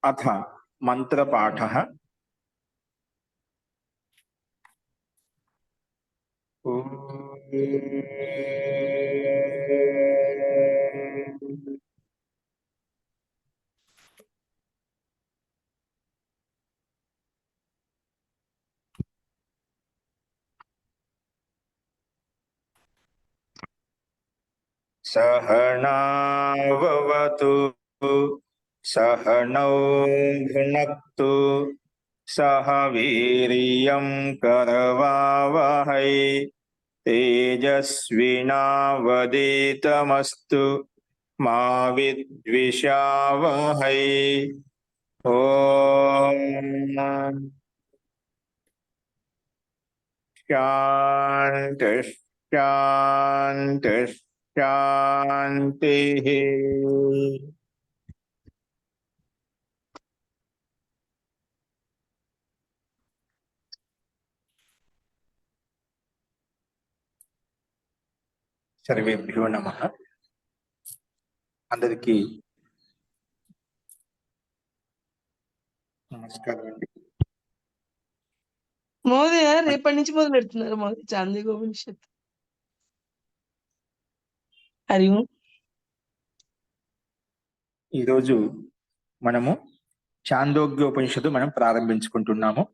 अथ मंत्रपाठः। सहनाववतु सहनौ भुनक्तु सह वीर्यं करवावहै तेजस्विनावधीतमस्तु मा विद्विषावहै। ओम शांति शांति शांति। सर्वेभ्यो नमः। अंदरिकी नमस्कारम। మోదీ రేపటి నుంచి మొదలు పెడుతున్నారు మోదీ చాందోగ్యోపనిషత్తు. హరి ఓం. ఈరోజు మనము చాందోగ్యోపనిషత్తు మనం ప్రారంభించుకుంటున్నాము.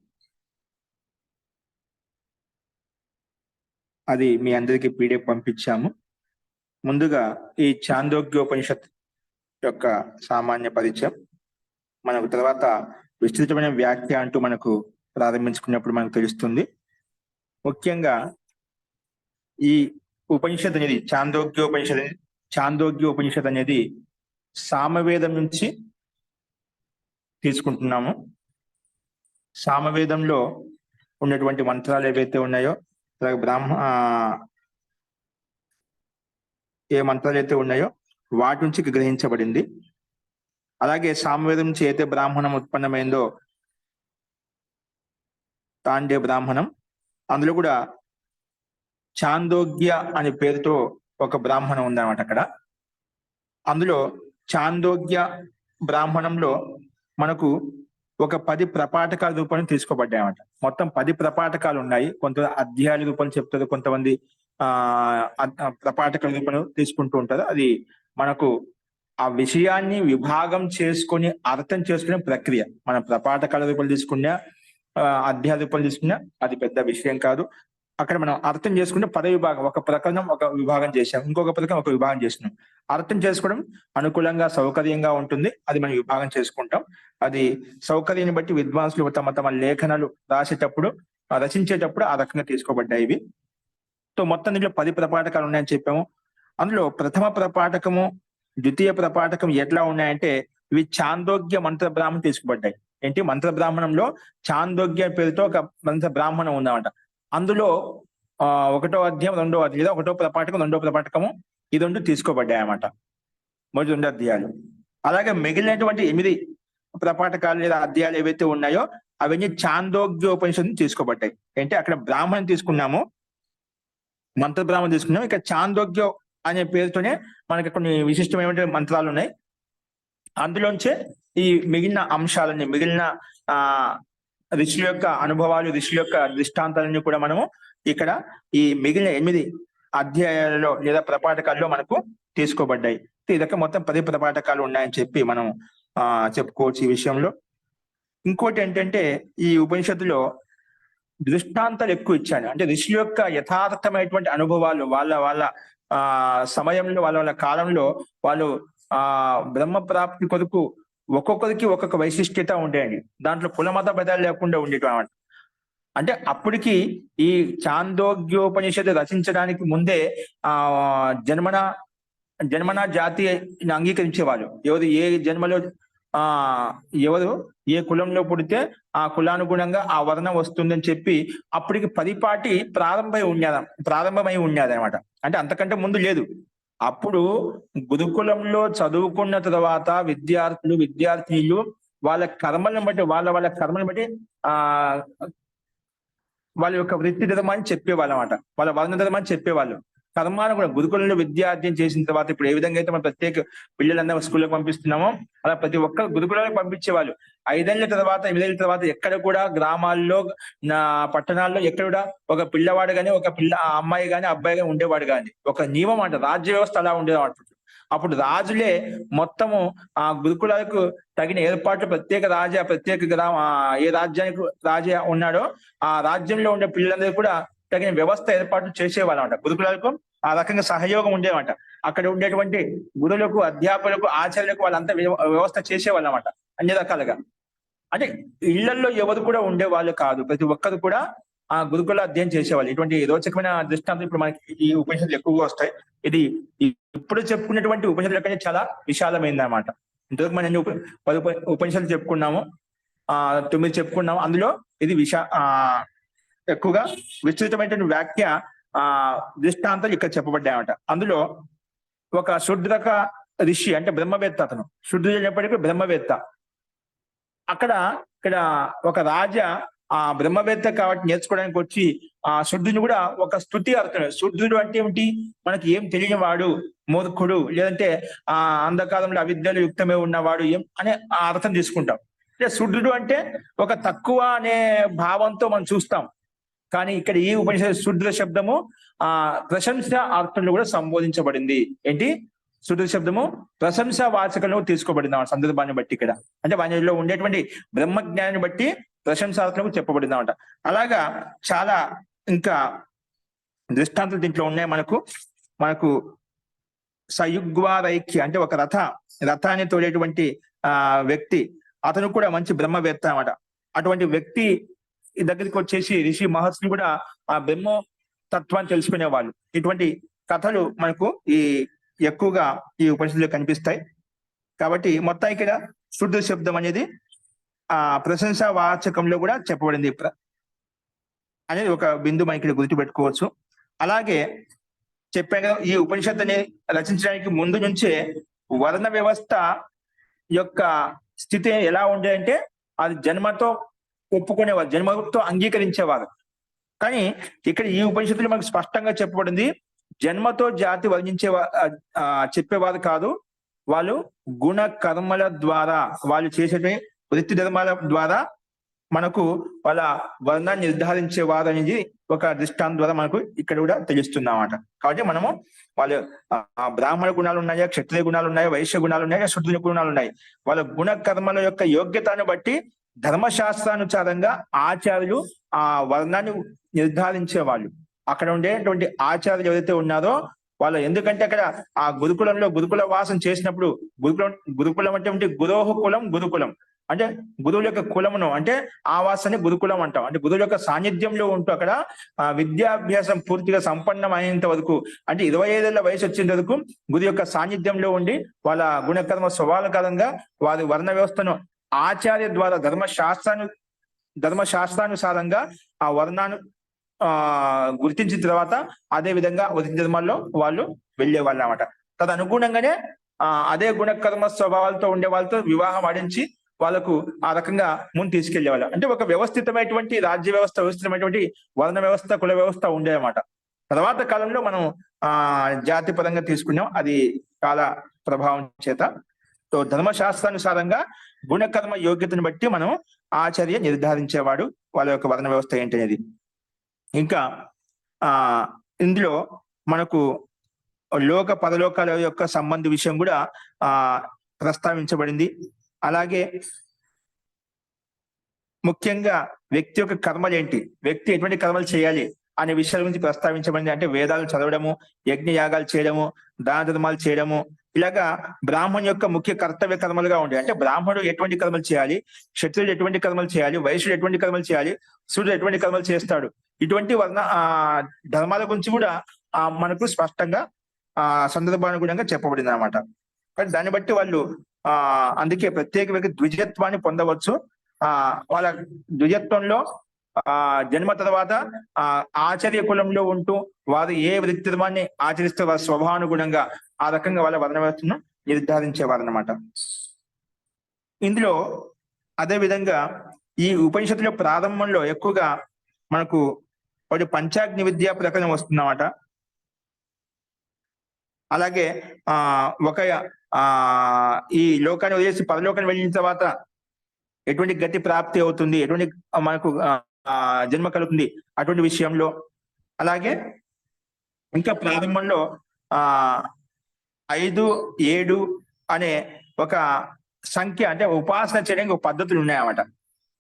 అది మీ అందరికీ పీడిఎఫ్ పంపించాము. ముందుగా ఈ చాందోగ్యోపనిషత్ యొక్క సామాన్య పరిచయం, మనకు తర్వాత విస్తృతమైన వ్యాఖ్య అంటూ మనకు ప్రారంభించుకున్నప్పుడు మనకు తెలుస్తుంది. ముఖ్యంగా ఈ ఉపనిషత్ అనేది చాందోగ్యోపనిషత్ అనేది సామవేదం నుంచి తీసుకుంటున్నాము. సామవేదంలో ఉన్నటువంటి మంత్రాలు ఏవైతే ఉన్నాయో, అలాగే ఏ మంత్రాలు అయితే ఉన్నాయో వాటి నుంచి గ్రహించబడింది. అలాగే సామవేదం నుంచి అయితే బ్రాహ్మణం ఉత్పన్నమైందో తాండే బ్రాహ్మణం, అందులో కూడా చాందోగ్య అనే పేరుతో ఒక బ్రాహ్మణం ఉందన్నమాట. అక్కడ అందులో చాందోగ్య బ్రాహ్మణంలో మనకు ఒక 10 ప్రపాఠకాల రూపంలో తీసుకోబడ్డాయన్నమాట. మొత్తం 10 ప్రపాఠకాలు ఉన్నాయి. కొంత అధ్యాయాల రూపంలో చెప్తారు, కొంతమంది ప్రపాఠకాల రూపంలో తీసుకుంటూ ఉంటారు. అది మనకు ఆ విషయాన్ని విభాగం చేసుకొని అర్థం చేసుకునే ప్రక్రియ. మన ప్రపాఠకాల రూపంలో తీసుకున్నా, అధ్యాయ రూపంలో తీసుకున్నా అది పెద్ద విషయం కాదు. అక్కడ మనం అర్థం చేసుకుంటే విభాగం, ఒక ప్రకరణం ఒక విభాగం చేసాం, ఇంకొక ప్రకరణం ఒక విభాగం చేసినాం. అర్థం చేసుకోవడం అనుకూలంగా సౌకర్యంగా ఉంటుంది, అది మనం విభాగం చేసుకుంటాం. అది సౌకర్యాన్ని బట్టి విద్వాంసులు తమ తమ లేఖనాలు రచించేటప్పుడు ఆ రకంగా తీసుకోబడ్డాయి ఇవి. సో మొత్తం దీంట్లో 10 ప్రపాఠకాలు ఉన్నాయని చెప్పాము. అందులో ప్రథమ ప్రపాఠకము, ద్వితీయ ప్రపాఠకం ఎట్లా ఉన్నాయంటే ఇవి చాందోగ్య మంత్ర బ్రాహ్మణం తీసుకోబడ్డాయి. ఏంటి, మంత్ర బ్రాహ్మణంలో చాందోగ్య పేరుతో ఒక మంత్ర బ్రాహ్మణం ఉందన్నమాట. అందులో 1వ అధ్యాయం 2వ అధ్యాయం లేదా 1వ ప్రపాఠకం 2వ ప్రపాఠకము ఈ 2 తీసుకోబడ్డాయి అన్నమాట, మొదటి 2 అధ్యాయాలు. అలాగే మిగిలినటువంటి 8 ప్రపాఠకాలు లేదా అధ్యాయాలు ఏవైతే ఉన్నాయో అవన్నీ చాందోగ్యోపనిషత్తు తీసుకోబడ్డాయి. అంటే అక్కడ బ్రాహ్మణం తీసుకున్నాము, మంత్ర బ్రాహ్మణం తీసుకున్నాము. ఇక చాందోగ్య అనే పేరుతోనే మనకి కొన్ని విశిష్టమైన మంత్రాలు ఉన్నాయి. అందులోంచే ఈ మిగిలిన అంశాలని, మిగిలిన ఋషుల యొక్క అనుభవాలు, ఋషుల యొక్క దృష్టాంతాలన్నీ కూడా మనము ఇక్కడ ఈ మిగిలిన 8 అధ్యాయాలలో లేదా ప్రపాఠకాల్లో మనకు తీసుకోబడ్డాయి. ఇదొక మొత్తం 10 ప్రపాఠకాలు ఉన్నాయని చెప్పి మనం చెప్పుకోవచ్చు ఈ విషయంలో. ఇంకోటి ఏంటంటే ఈ ఉపనిషత్తులో దృష్టాంతాలు ఎక్కువ ఇచ్చాను. అంటే ఋషుల యొక్క యథార్థమైనటువంటి అనుభవాలు, వాళ్ళ సమయంలో, వాళ్ళ కాలంలో వాళ్ళు బ్రహ్మ ప్రాప్తి కొరకు ఒక్కొక్కరికి ఒక్కొక్క వైశిష్ట్యత ఉండేయండి. దాంట్లో కులమత భేదాలు లేకుండా ఉండేటమాట. అంటే అప్పటికి ఈ చాందోగ్యోపనిషత్తు రచించడానికి ముందే జన్మన జాతి అంగీకరించేవాళ్ళు. ఎవరు ఏ జన్మలో ఎవరు ఏ కులంలో పుడితే ఆ కులానుగుణంగా ఆ వర్ణం వస్తుందని చెప్పి అప్పటికి పరిపాటి ప్రారంభమై ఉన్నది అనమాట. అంటే అంతకంటే ముందు లేదు. అప్పుడు గురుకులంలో చదువుకున్న తర్వాత విద్యార్థినులు వాళ్ళ కర్మలను బట్టి వాళ్ళ యొక్క వృత్తి ధర్మాన్ని చెప్పేవాళ్ళు అనమాట, వాళ్ళ వర్ణ ధర్మాన్ని చెప్పేవాళ్ళు. కర్మాను కూడా గురుకులంలో విద్యార్థ్యం చేసిన తర్వాత ఇప్పుడు ఏ విధంగా అయితే మనం ప్రత్యేక పిల్లలందరూ స్కూల్కి పంపిస్తున్నామో అలా ప్రతి ఒక్కరు గురుకులాలకు పంపించేవాళ్ళు. 5 ఏళ్ల తర్వాత 8 ఏళ్ల తర్వాత ఎక్కడ కూడా గ్రామాల్లో పట్టణాల్లో ఎక్కడ కూడా ఒక పిల్లవాడు గాని ఒక అమ్మాయి గాని అబ్బాయి గాని ఉండేవాడు గాని ఒక నియమం అంట రాజ్య వ్యవస్థ అలా ఉండేవాడు. అప్పుడు రాజులే మొత్తము ఆ గురుకులాలకు తగిన ఏర్పాట్లు ప్రత్యేక ఏ రాజ్యానికి రాజా ఉన్నాడో ఆ రాజ్యంలో ఉండే పిల్లలందరూ కూడా తగిన వ్యవస్థ ఏర్పాట్లు చేసేవాళ్ళంట. గురుకులాలకు ఆ రకంగా సహయోగం ఉండేవంట. అక్కడ ఉండేటువంటి గురువులకు అధ్యాపకులకు ఆచార్యులకు వాళ్ళంతా వ్యవస్థ చేసేవాళ్ళనమాట అన్ని రకాలుగా. అంటే ఇళ్లలో ఎవరు కూడా ఉండేవాళ్ళు కాదు, ప్రతి ఒక్కరు కూడా ఆ గురుకుల అధ్యయనం చేసేవాళ్ళు. ఇటువంటి రోచకమైన దృష్టాంతం ఇప్పుడు మనకి ఈ ఉపనిషత్తులు ఎక్కువగా వస్తాయి. ఇది ఇప్పుడు చెప్పుకున్నటువంటి ఉపనిషత్తుల కంటే చాలా విశాలమైంది అనమాట. ఇంతవరకు మనం ఉపనిషత్తులు చెప్పుకున్నాము, 9 చెప్పుకున్నాము. అందులో ఇది ఎక్కువగా విస్తృతమైనటువంటి వ్యాఖ్య దృష్టాంతాలు ఇక్కడ చెప్పబడ్డాయన్నమాట. అందులో ఒక శూద్రక ఋషి అంటే బ్రహ్మవేత్త, అతను శూద్రుడు అనేప్పటికీ బ్రహ్మవేత్త. ఇక్కడ ఒక రాజా ఆ బ్రహ్మవేత్త కాబట్టి నేర్చుకోవడానికి వచ్చి ఆ శుద్ధుని కూడా ఒక స్తుతి అర్థం. శుద్ధుడు అంటే ఏమిటి? మనకి ఏం తెలియని వాడు, మూర్ఖుడు, లేదంటే ఆ అంధకాలంలో అవిద్యలు యుక్తమే ఉన్నవాడు అనే ఆ అర్థం తీసుకుంటాం. అంటే శుద్ధుడు అంటే ఒక తక్కువ అనే భావంతో మనం చూస్తాం. కానీ ఇక్కడ ఈ ఉపనిషత్ శుద్ర శబ్దము ప్రశంస అర్థంలో కూడా సంబోధించబడింది. ఏంటి? శుద్ర శబ్దము ప్రశంస వాచకంలో తీసుకోబడింది ఆ సందర్భాన్ని బట్టి. ఇక్కడ అంటే వానిలో ఉండేటువంటి బ్రహ్మజ్ఞానాన్ని బట్టి ప్రశంసాత్మకు చెప్పబడింది అనమాట. అలాగా చాలా ఇంకా దృష్టాంతాలు దీంట్లో ఉన్నాయి. మనకు సయుగ్వారైక్య అంటే ఒక రథాన్ని తోలేటువంటి వ్యక్తి, అతను కూడా మంచి బ్రహ్మవేత్త అనమాట. అటువంటి వ్యక్తి దగ్గరికి వచ్చేసి ఋషి మహర్షులు కూడా ఆ బ్రహ్మ తత్వాన్ని తెలుసుకునేవాళ్ళు. ఇటువంటి కథలు మనకు ఎక్కువగా ఈ ఉపనిషత్తులో కనిపిస్తాయి. కాబట్టి మొత్తం ఇక్కడ శుద్ధ శబ్దం అనేది ప్రశంసా వాచకంలో కూడా చెప్పబడింది అనేది ఒక బిందు మనకి ఇక్కడ గుర్తుపెట్టుకోవచ్చు. అలాగే చెప్పాను కదా, ఈ ఉపనిషత్తుని రచించడానికి ముందు నుంచే వర్ణ వ్యవస్థ యొక్క స్థితి ఎలా ఉండేదంటే అది జన్మతో ఒప్పుకునేవారు, జన్మతో అంగీకరించేవారు. కానీ ఇక్కడ ఈ ఉపనిషత్తులు మనకు స్పష్టంగా చెప్పబడింది జన్మతో జాతి వర్ణించే చెప్పేవారు కాదు, వాళ్ళు గుణ కర్మల ద్వారా వాళ్ళు చేసే వృత్తి ధర్మాల ద్వారా మనకు వాళ్ళ వర్ణాన్ని నిర్ధారించేవారు అనేది ఒక దృష్టాంతం ద్వారా మనకు ఇక్కడ కూడా తెలుస్తుంది అన్నమాట. కాబట్టి మనము వాళ్ళు బ్రాహ్మణ గుణాలు ఉన్నాయా, క్షత్రియ గుణాలు ఉన్నాయా, వైశ్య గుణాలు ఉన్నాయా, శూద్ర గుణాలు ఉన్నాయి, వాళ్ళ గుణ కర్మల యొక్క యోగ్యతను బట్టి ధర్మశాస్త్రానుసారంగా ఆచార్యులు ఆ వర్ణాన్ని నిర్ధారించే వాళ్ళు. అక్కడ ఉండేటువంటి ఆచార్యులు ఎవరైతే ఉన్నారో వాళ్ళు, ఎందుకంటే అక్కడ ఆ గురుకుల వాసం చేసినప్పుడు గురుకులం అంటే గురోహ కులం, గురుకులం అంటే గురువుల యొక్క కులమును అంటే ఆవాసాన్ని గురుకులం అంటాం. అంటే గురువుల యొక్క సాన్నిధ్యంలో ఉంటూ అక్కడ విద్యాభ్యాసం పూర్తిగా సంపన్నం అయ్యేంత వరకు, అంటే 25 ఏళ్ల వయసు వచ్చేంత వరకు గురు యొక్క సాన్నిధ్యంలో ఉండి వాళ్ళ గుణకర్మ స్వభావకరంగా వారి వర్ణ వ్యవస్థను ఆచార్య ద్వారా ధర్మశాస్త్రానుసారంగా ఆ వర్ణాన్ని గుర్తించిన తర్వాత అదే విధంగా వృత్తి ధర్మాల్లో వాళ్ళు వెళ్ళే వాళ్ళు అన్నమాట. తదనుగుణంగానే అదే గుణకర్మ స్వభావాలతో ఉండే వాళ్ళతో వివాహం ఆడించి వాళ్ళకు ఆ రకంగా ముందు తీసుకెళ్లేవాళ్ళు. అంటే ఒక వ్యవస్థితమైనటువంటి రాజ్య వ్యవస్థ, వ్యవస్థితమైనటువంటి వర్ణ వ్యవస్థ, కుల వ్యవస్థ ఉండేదన్నమాట. తర్వాత కాలంలో మనం జాతి పరంగా తీసుకున్నాం, అది చాలా ప్రభావం చేత. సో ధర్మశాస్త్రానుసారంగా గుణకర్మ యోగ్యతను బట్టి మనం ఆచార్య నిర్ధారించేవాడు వాళ్ళ యొక్క వర్ణ వ్యవస్థ ఏంటనేది. ఇంకా ఇందులో మనకు లోక పరలోకాల యొక్క సంబంధ విషయం కూడా ప్రస్తావించబడింది. అలాగే ముఖ్యంగా వ్యక్తి యొక్క కర్మలు ఏంటి, వ్యక్తి ఎటువంటి కర్మలు చేయాలి అనే విషయాల గురించి ప్రస్తావించబడింది. అంటే వేదాలు చదవడము, యజ్ఞ యాగాలు చేయడము, దాన ధర్మాలు చేయడము, ఇలాగా బ్రాహ్మణ్ యొక్క ముఖ్య కర్తవ్య కర్మలుగా ఉండే. అంటే బ్రాహ్మణుడు ఎటువంటి కర్మలు చేయాలి, క్షత్రుడు ఎటువంటి కర్మలు చేయాలి, వైశ్యుడు ఎటువంటి కర్మలు చేయాలి, సూర్యుడు ఎటువంటి కర్మలు చేస్తాడు, ఇటువంటి ధర్మాల గురించి కూడా మనకు స్పష్టంగా సందర్భానుగుణంగా చెప్పబడింది అనమాట. కానీ దాన్ని బట్టి వాళ్ళు అందుకే ప్రత్యేక ద్విజత్వాన్ని పొందవచ్చు. వాళ్ళ ద్విజత్వంలో జన్మ తర్వాత ఆచార్య కులంలో ఉంటూ వారు ఏ వృత్తి ధర్మాన్ని ఆచరిస్తే వారి స్వభావానుగుణంగా ఆ రకంగా వాళ్ళ వర్ణ వ్యవస్థను నిర్ధారించేవారు అనమాట. ఇందులో అదే విధంగా ఈ ఉపనిషత్తుల ప్రారంభంలో ఎక్కువగా మనకు ఒకటి పంచాగ్ని విద్యా ప్రకరణం వస్తుందన్నమాట. అలాగే ఒక ఈ లోకాన్ని వదిలేసి పరలోకాన్ని వెళ్ళిన తర్వాత ఎటువంటి గతి ప్రాప్తి అవుతుంది, ఎటువంటి మనకు జన్మ కలుగుతుంది అటువంటి విషయంలో. అలాగే ఇంకా ప్రారంభంలో 5, 7 అనే ఒక సంఖ్య, అంటే ఉపాసన చేయడానికి ఒక పద్ధతులు ఉన్నాయన్నమాట.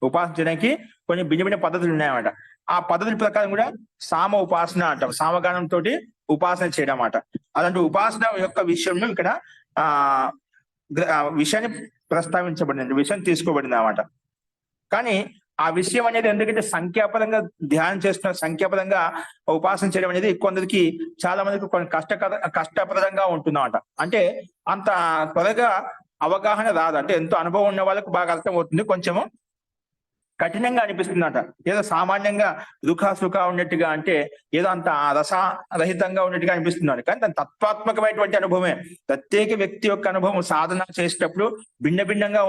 ఉపాసన చేయడానికి కొన్ని భిన్న భిన్న పద్ధతులు ఉన్నాయన్నమాట. ఆ పద్ధతుల ప్రకారం కూడా సామ ఉపాసన అంటాం, సామగానంతో ఉపాసన చేయడం అన్నమాట. అలాంటి ఉపాసన యొక్క విషయంలో ఇక్కడ విషయాన్ని ప్రస్తావించబడింది, విషయం తీసుకోబడింది అన్నమాట. కానీ ఆ విషయం అనేది ఎందుకంటే సంఖ్యాపరంగా ధ్యానం చేస్తున్న, సంఖ్యాపరంగా ఉపాసన చేయడం అనేది కొందరికి, చాలా మందికి కొన్ని కష్టప్రదంగా ఉంటుందన్నమాట. అంటే అంత త్వరగా అవగాహన రాదు. అంటే ఎంతో అనుభవం ఉన్న వాళ్ళకు బాగా అర్థం అవుతుంది, కొంచెము కఠినంగా అనిపిస్తుందట. ఏదో సామాన్యంగా దుఃఖ సుఖ ఉన్నట్టుగా, అంటే ఏదో అంత రసరహితంగా ఉన్నట్టుగా అనిపిస్తున్నాడు. కానీ దాని తత్వాత్మకమైనటువంటి అనుభవమే. ప్రత్యేక వ్యక్తి యొక్క అనుభవం సాధన చేసేటప్పుడు భిన్న భిన్నంగా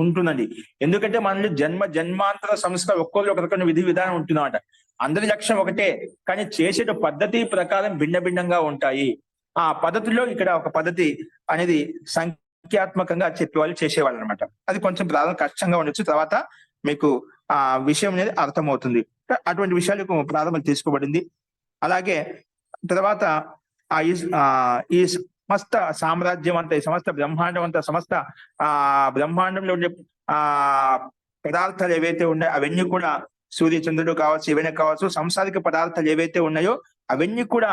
ఉంటుందండి. ఎందుకంటే మనల్ని జన్మాంతర సంస్కారం ఒక్కొక్కరు ఒక రకమైన విధి విధానం ఉంటుందన్నమాట. అందరి లక్ష్యం ఒకటే, కానీ చేసే పద్ధతి ప్రకారం భిన్న భిన్నంగా ఉంటాయి. ఆ పద్ధతిలో ఇక్కడ ఒక పద్ధతి అనేది సంఖ్యాత్మకంగా చెప్పేవాళ్ళు, చేసేవాళ్ళు అనమాట. అది కొంచెం ప్రారంభం కష్టంగా ఉండొచ్చు, తర్వాత మీకు ఆ విషయం అనేది అర్థమవుతుంది. అటువంటి విషయాలకు ప్రారంభం తీసుకోబడింది. అలాగే తర్వాత ఈ సమస్త సామ్రాజ్యం అంతా, ఈ సమస్త బ్రహ్మాండం అంతా, సమస్త బ్రహ్మాండంలో ఉండే పదార్థాలు ఏవైతే ఉన్నాయో అవన్నీ కూడా, సూర్య చంద్రుడు కావచ్చు, ఏవైనా కావచ్చు, సంసారిక పదార్థాలు ఏవైతే ఉన్నాయో అవన్నీ కూడా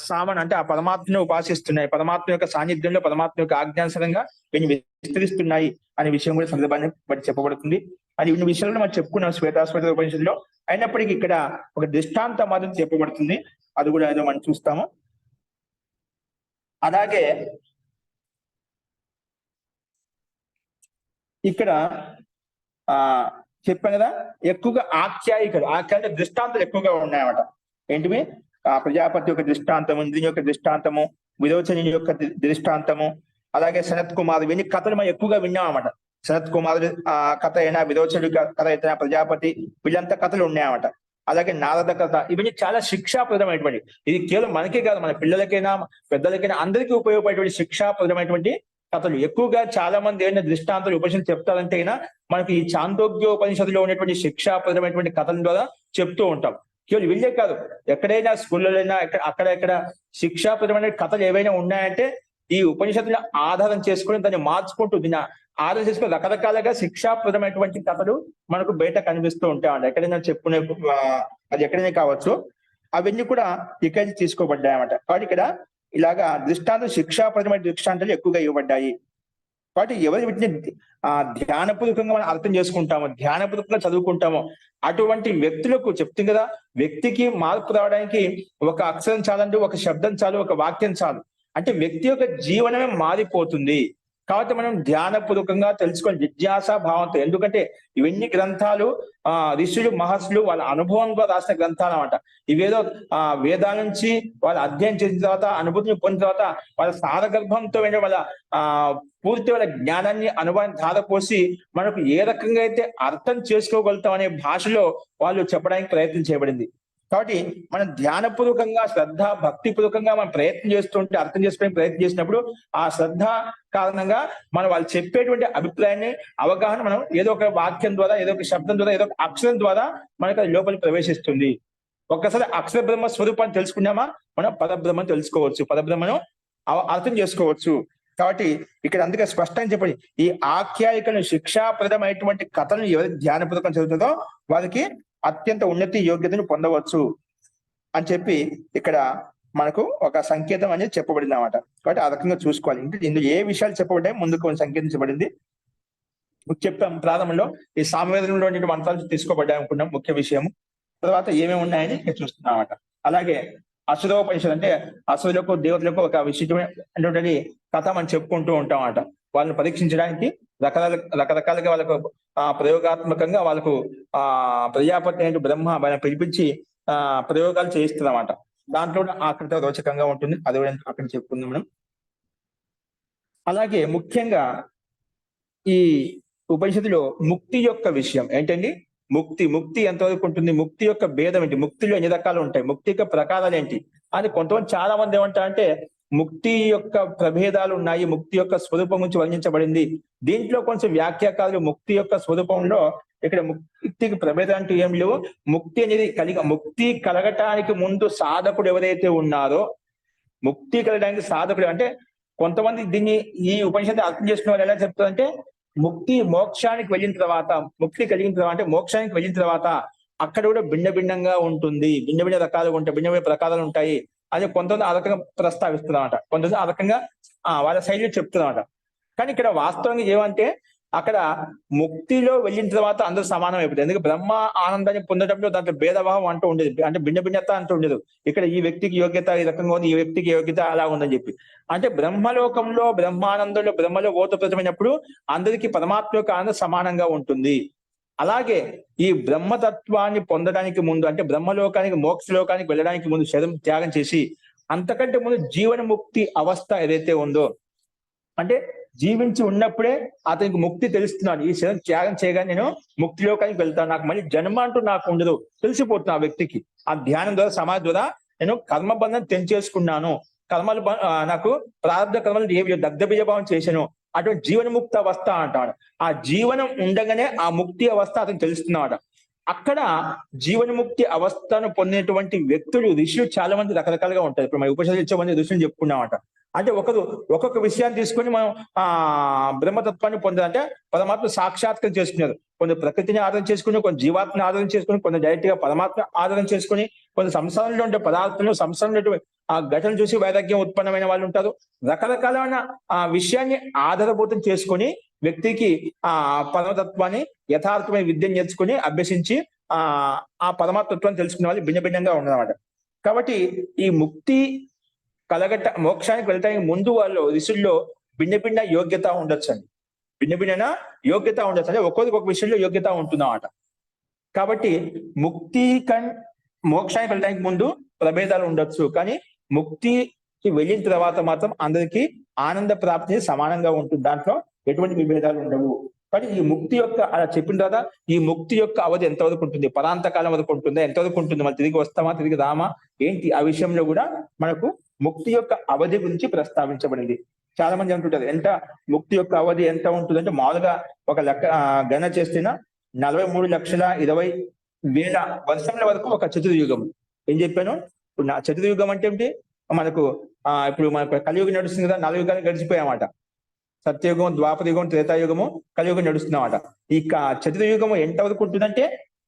సామన్ అంటే ఆ పరమాత్మను ఉపాసిస్తున్నాయి, పరమాత్మ యొక్క సాన్నిధ్యంలో, పరమాత్మ యొక్క ఆజ్ఞానుసారంగా ఇవన్నీ విస్తరిస్తున్నాయి అనే విషయం కూడా సందర్భాన్ని బట్టి చెప్పబడుతుంది. అని ఇన్ని విషయాలను మనం చెప్పుకున్నాం శ్వేతాశ్వేత ఉపనిషత్తులో. అయినప్పటికీ ఇక్కడ ఒక దృష్టాంతం మాత్రం చెప్పబడుతుంది, అది కూడా ఏదో మనం చూస్తాము. అలాగే ఇక్కడ చెప్పాను కదా, ఎక్కువగా ఆఖ్యాయిక దృష్టాంతాలు ఎక్కువగా ఉన్నాయన్నమాట. ఏంటివి? ప్రజాపతి యొక్క దృష్టాంతము, ఇంద్రుని యొక్క దృష్టాంతము, విరోచని యొక్క దృష్టాంతము, అలాగే సనత్ కుమార్, ఇవన్నీ కథలు మనం ఎక్కువగా విన్నాం అన్నమాట. సనత్ కుమార్ కథ అయినా, విరోచనుడి కథ అయినా, ప్రజాపతి, వీళ్ళంతా కథలు ఉన్నాయన్నమాట. అలాగే నారద కథ, ఇవన్నీ చాలా శిక్షాప్రదమైనటువంటి, ఇది కేవలం మనకే కాదు, మన పిల్లలకైనా పెద్దలకైనా అందరికీ ఉపయోగపడేటువంటి శిక్షాప్రదమైనటువంటి కథలు. ఎక్కువగా చాలా మంది ఏమైనా దృష్టాంతాలు ఉపనిషత్తు చెప్తారంటే అయినా మనకి ఈ చాందోగ్య ఉపనిషత్తులో ఉన్నటువంటి శిక్షాప్రదమైనటువంటి కథల ద్వారా చెప్తూ ఉంటాం. కేవలం వీళ్ళే కాదు, ఎక్కడైనా స్కూళ్ళైనా అక్కడ శిక్షాప్రదమైన కథలు ఏవైనా ఉన్నాయంటే ఈ ఉపనిషత్తులను ఆధారం చేసుకుని దాన్ని మార్చుకుంటూ, దీన్ని ఆధారం చేసుకుని రకరకాలుగా శిక్షాప్రదమైనటువంటి కథలు మనకు బయట కనిపిస్తూ ఉంటాయండి. ఎక్కడైనా చెప్పుకునే అది ఎక్కడైనా కావచ్చు, అవన్నీ కూడా ఇక్కడి నుంచి తీసుకోబడ్డాయి అన్నమాట. కాబట్టి ఇక్కడ ఇలాగా దృష్టాంతం, శిక్షాప్రదమైన దృష్టాంతాలు ఎక్కువగా ఇవ్వబడ్డాయి. కాబట్టి ఎవరి వీటిని ధ్యానపూర్వకంగా మనం అర్థం చేసుకుంటామో, ధ్యానపూర్వకంగా చదువుకుంటామో అటువంటి వ్యక్తులకు చెప్తుంది కదా, వ్యక్తికి మార్పు రావడానికి ఒక అక్షరం చాలండి, ఒక శబ్దం చాలు, ఒక వాక్యం చాలు. అంటే వ్యక్తి యొక్క జీవనమే మారిపోతుంది. కాబట్టి మనం ధ్యానపూర్వకంగా తెలుసుకొని జిజ్ఞాసా భావంతో, ఎందుకంటే ఇవన్నీ గ్రంథాలు ఋషులు మహర్షులు వాళ్ళ అనుభవంగా రాసిన గ్రంథాలు అన్నమాట. ఇవేదో వేదాల నుంచి వాళ్ళు అధ్యయనం చేసిన తర్వాత, అనుభూతిని పొందిన తర్వాత వాళ్ళ సారగర్భంతో వాళ్ళ పూర్తి వాళ్ళ జ్ఞానాన్ని, అనుభవాన్ని ధారపోసి మనకు ఏ రకంగా అయితే అర్థం చేసుకోగలుగుతాం అనే భాషలో వాళ్ళు చెప్పడానికి ప్రయత్నం చేయబడింది. కాబట్టి మనం ధ్యానపూర్వకంగా, శ్రద్ధ భక్తిపూర్వకంగా మనం ప్రయత్నం చేస్తుంటే, అర్థం చేసుకోవడానికి ప్రయత్నం చేసినప్పుడు ఆ శ్రద్ధ కారణంగా మనం వాళ్ళు చెప్పేటువంటి అభిప్రాయాన్ని, అవగాహన మనం ఏదో ఒక వాక్యం ద్వారా, ఏదో ఒక శబ్దం ద్వారా, ఏదో ఒక అక్షరం ద్వారా మనకు అది లోపలికి ప్రవేశిస్తుంది. ఒక్కసారి అక్షర బ్రహ్మ స్వరూపాన్ని తెలుసుకున్నామా, మనం పరబ్రహ్మను తెలుసుకోవచ్చు, పరబ్రహ్మను అర్థం చేసుకోవచ్చు. కాబట్టి ఇక్కడ అందుకే స్పష్టంగా చెప్పండి, ఈ ఆఖ్యాయికను, శిక్షాప్రదమైనటువంటి కథలను ఎవరు ధ్యానపూర్వకం చదువుతుందో వారికి అత్యంత ఉన్నతి యోగ్యతను పొందవచ్చు అని చెప్పి ఇక్కడ మనకు ఒక సంకేతం అనేది చెప్పబడింది అన్నమాట. కాబట్టి ఆ రకంగా చూసుకోవాలి. ఇంకా ఇందులో ఏ విషయాలు చెప్పబడ్డాయి, ముందుకు కొన్ని సంకేతించబడింది. చెప్పాం ప్రారంభంలో ఈ సామవేదంలో మంత్రాలు తీసుకోబడ్డాయి అనుకున్నాం ముఖ్య విషయం. తర్వాత ఏమేమి ఉన్నాయని ఇక్కడ చూస్తున్నాం అన్నమాట. అలాగే అసురోపనిషత్ అంటే అసురులకు, దేవతలకు ఒక విశిష్టమైనటువంటి కథ మనం చెప్పుకుంటూ ఉంటాం అన్నమాట. వాళ్ళని పరీక్షించడానికి రకరకాలుగా వాళ్ళకు ప్రయోగాత్మకంగా వాళ్ళకు ప్రజాపతి అయిన బ్రహ్మ వాళ్ళని పిలిపించి ప్రయోగాలు చేయిస్తుందన్నమాట. దాంట్లో ఆకృత రోచకంగా ఉంటుంది, అది కూడా అక్కడ చెప్పుకుందాం మనం. అలాగే ముఖ్యంగా ఈ ఉపనిషత్తులో ముక్తి యొక్క విషయం ఏంటండి, ముక్తి ఎంతవరకు ఉంటుంది, ముక్తి యొక్క భేదం ఏంటి, ముక్తిలో ఎన్ని రకాలు ఉంటాయి, ముక్తి యొక్క ప్రకారాలు ఏంటి అని కొంతమంది చాలా మంది ఏమంటారంటే ముక్తి యొక్క ప్రభేదాలు ఉన్నాయి, ముక్తి యొక్క స్వరూపం గురించి వర్ణించబడింది. దీంట్లో కొంచెం వ్యాఖ్యాకారులు ముక్తి యొక్క స్వరూపంలో ఇక్కడ ముక్తికి ప్రభేదం అంటూ ఏం లేవు. ముక్తి అనేది ముక్తి కలగటానికి ముందు సాధకుడు ఎవరైతే ఉన్నారో, ముక్తి కలగడానికి సాధకుడు అంటే కొంతమంది దీన్ని ఈ ఉపనిషత్తు అర్థం చేసుకునే వాళ్ళు ఎలా చెప్తారంటే, మోక్షానికి వెళ్ళిన తర్వాత, ముక్తి కలిగిన తర్వాత అంటే మోక్షానికి వెళ్ళిన తర్వాత అక్కడ కూడా భిన్న భిన్నంగా ఉంటుంది, భిన్న భిన్న రకాలుగా ఉంటాయి, భిన్న భిన్న ప్రకారాలు ఉంటాయి అని కొంతమంది ఆ రకంగా ప్రస్తావిస్తున్నారట, కొంతమంది ఆ రకంగా వాళ్ళ శైలిలో చెప్తున్నారట. కానీ ఇక్కడ వాస్తవంగా ఏమంటే, అక్కడ ముక్తిలో వెళ్ళిన తర్వాత అందరూ సమానం అయిపోతుంది. ఎందుకంటే బ్రహ్మ ఆనందాన్ని పొందడంలో దాంట్లో భేదభావం అంటూ ఉండేది, అంటే భిన్న భిన్నత అంటూ ఉండదు. ఇక్కడ ఈ వ్యక్తికి యోగ్యత ఈ రకంగా ఉంది, ఈ వ్యక్తికి యోగ్యత అలా ఉందని చెప్పి, అంటే బ్రహ్మలోకంలో బ్రహ్మానందంలో బ్రహ్మలో ఓతప్రతమైనప్పుడు అందరికీ పరమాత్మ యొక్క ఆనందం సమానంగా ఉంటుంది. అలాగే ఈ బ్రహ్మతత్వాన్ని పొందడానికి ముందు, అంటే బ్రహ్మలోకానికి మోక్షలోకానికి వెళ్ళడానికి ముందు శరీరం త్యాగం చేసి, అంతకంటే ముందు జీవన ముక్తి అవస్థ ఏదైతే ఉందో, అంటే జీవించి ఉన్నప్పుడే అతనికి ముక్తి తెలుస్తున్నాడు. ఈ శరీరం త్యాగం చేయగానే నేను ముక్తిలోకానికి వెళ్తాను, నాకు మళ్ళీ జన్మ అంటూ నాకు ఉండదు తెలిసిపోతుంది ఆ వ్యక్తికి. ఆ ధ్యానం ద్వారా సమాధి ద్వారా నేను కర్మబంధం తెంచేసుకున్నాను, కర్మలు నాకు ప్రారంభ కర్మలు ఏవి దగ్ధబీజభావం చేశాను, అటువంటి జీవనముక్త అవస్థ అంటాడు. ఆ జీవనం ఉండగానే ఆ ముక్తి అవస్థ అతను తెలుస్తున్నాడు. అక్కడ జీవనముక్తి అవస్థను పొందినటువంటి వ్యక్తులు, ఋషులు చాలా మంది రకరకాలుగా ఉంటారు. ఇప్పుడు మనం ఉపనిషత్తులు ఇచ్చే మంది ఋషులు చెప్పుకున్నామట. అంటే ఒక్కొక్క విషయాన్ని తీసుకొని మనం బ్రహ్మతత్వాన్ని పొందాలంటే పరమాత్మ సాక్షాత్కారం చేసుకున్నారు. కొందరు ప్రకృతిని ఆధారం చేసుకుని, కొంత జీవాత్మని ఆధారం చేసుకుని, కొంత డైరెక్ట్ గా పరమాత్మ ఆధారం చేసుకుని, కొంత సంసారంలో ఉండే పదార్థంలో సంసారంలో ఆ ఘటన చూసి వైరాగ్యం ఉత్పన్నమైన వాళ్ళు ఉంటారు. రకరకాలైన ఆ విషయాన్ని ఆధారభూతం చేసుకొని వ్యక్తికి ఆ పరమతత్వాన్ని యథార్థమైన విద్యను నేర్చుకుని అభ్యసించి ఆ పరమాత్మత్వాన్ని తెలుసుకునే వాళ్ళు భిన్న భిన్నంగా ఉన్నదన్నమాట. కాబట్టి ఈ ముక్తి మోక్షానికి వెళ్ళటానికి ముందు వాళ్ళు ఋషుల్లో భిన్న భిన్న యోగ్యత ఉండొచ్చు అండి, భిన్న భిన్న యోగ్యత ఉండొచ్చు, అంటే ఒక్కొక్క విషయంలో యోగ్యత ఉంటుందన్నమాట. కాబట్టి మోక్షానికి వెళ్ళడానికి ముందు ప్రభేదాలు ఉండొచ్చు, కానీ ముక్తికి వెళ్ళిన తర్వాత మాత్రం అందరికీ ఆనంద ప్రాప్తి సమానంగా ఉంటుంది, దాంట్లో ఎటువంటి విభేదాలు ఉండవు. కానీ ఈ ముక్తి యొక్క అలా చెప్పిన తర్వాత ఈ ముక్తి యొక్క అవధి ఎంతవరకు ఉంటుంది, పరాంతకాలం వరకు ఉంటుందా, ఎంతవరకు ఉంటుంది, మరి తిరిగి వస్తామా, తిరిగి రామా ఏంటి, ఆ విషయంలో కూడా మనకు ముక్తి యొక్క అవధి గురించి ప్రస్తావించబడింది. చాలా మంది అంటుంటారు ఎంత ముక్తి యొక్క అవధి ఎంత ఉంటుంది అంటే, మామూలుగా ఒక లెక్క గణన చేస్తున్న 43,20,000 వర్షంల వరకు ఒక చతుర్యుగం. ఏం చెప్పాను ఇప్పుడు, చతుర్యుగం అంటే ఏంటి, మనకు ఇప్పుడు మనకు కలియుగం నడుస్తుంది కదా, 4 యుగాలు గడిచిపోయామాట. సత్యయుగం, ద్వాపరయుగం, త్రేతాయుగము, కలియుగం నడుస్తున్నామట. ఈ చతుర్యుగము ఎంతవరకు ఉంటుందంటే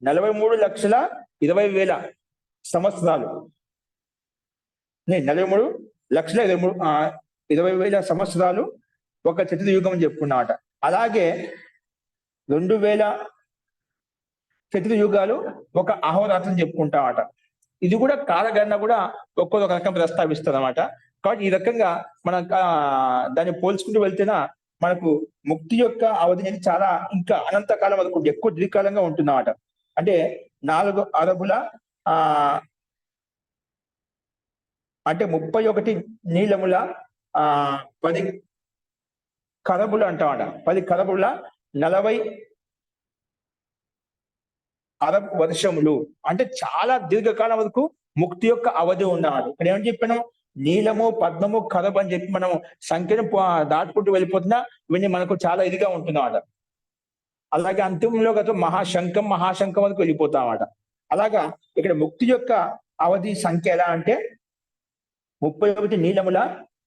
43,20,000 సంవత్సరాలు. 43,20,000 సంవత్సరాలు ఒక చతుర్యుగం అని చెప్పుకున్నామట. అలాగే 2,000 చతుర్యుగాలు ఒక అహోరాత్రం చెప్పుకుంటామట. ఇది కూడా కాలగణన కూడా ఒక్కొక్క రకం ప్రస్తావిస్తుంది అన్నమాట. కాబట్టి ఈ రకంగా మనం దాన్ని పోల్చుకుంటూ వెళ్తేనా మనకు ముక్తి యొక్క అవధి అనేది చాలా ఇంకా అనంతకాలం వరకు ఎక్కువ దీర్ఘకాలంగా ఉంటుందన్నమాట. అంటే 4 అరబుల అంటే 31 నీలముల 10 కరబులు అంటామట. 10 కరబుల 40 అరబ్ వర్షములు, అంటే చాలా దీర్ఘకాలం వరకు ముక్తి యొక్క అవధి ఉన్నాడు. ఇక్కడ ఏమని చెప్పాను, నీలము, పద్మము, కరబ్ అని చెప్పి మనం సంఖ్యను దాటుకుంటూ వెళ్ళిపోతున్నా ఇవన్నీ మనకు చాలా ఇదిగా ఉంటున్నమాట. అలాగే అంతిమంలో గత మహాశంఖం వరకు వెళ్ళిపోతామట. అలాగా ఇక్కడ ముక్తి యొక్క అవధి సంఖ్య ఎలా అంటే 31 నీలముల